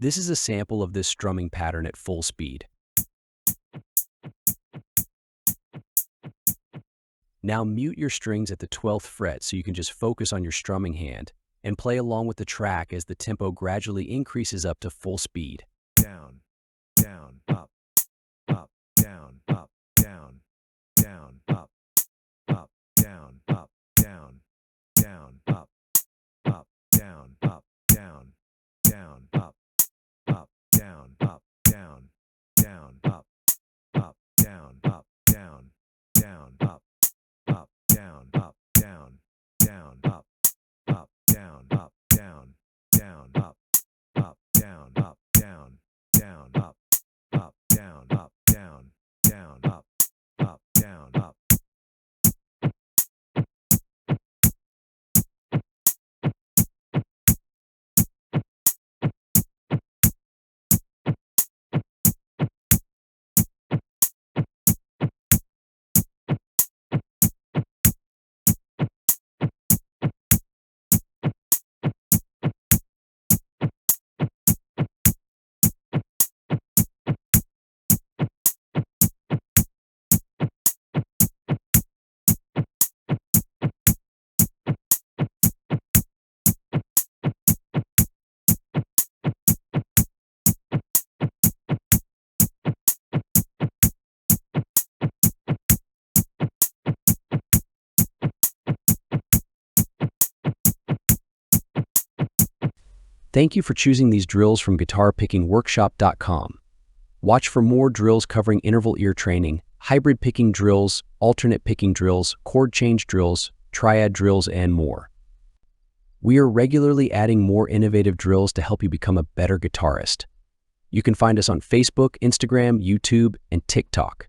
This is a sample of this strumming pattern at full speed. Now mute your strings at the 12th fret so you can just focus on your strumming hand and play along with the track as the tempo gradually increases up to full speed. Down, down, up, up, down, up, down, down, up, up, down, up, down, down, up, up, down, up, down, down, up, up, down, up, down, down, up, up, down, up, down, down, up, up, down, up, down, down, up, up, down, up, down, down, up, up, down, up, down, down, up, up, down, up, down, down, up, up, down, up. Thank you for choosing these drills from guitarpickingworkshop.com. Watch for more drills covering interval ear training, hybrid picking drills, alternate picking drills, chord change drills, triad drills, and more. We are regularly adding more innovative drills to help you become a better guitarist. You can find us on Facebook, Instagram, YouTube, and TikTok.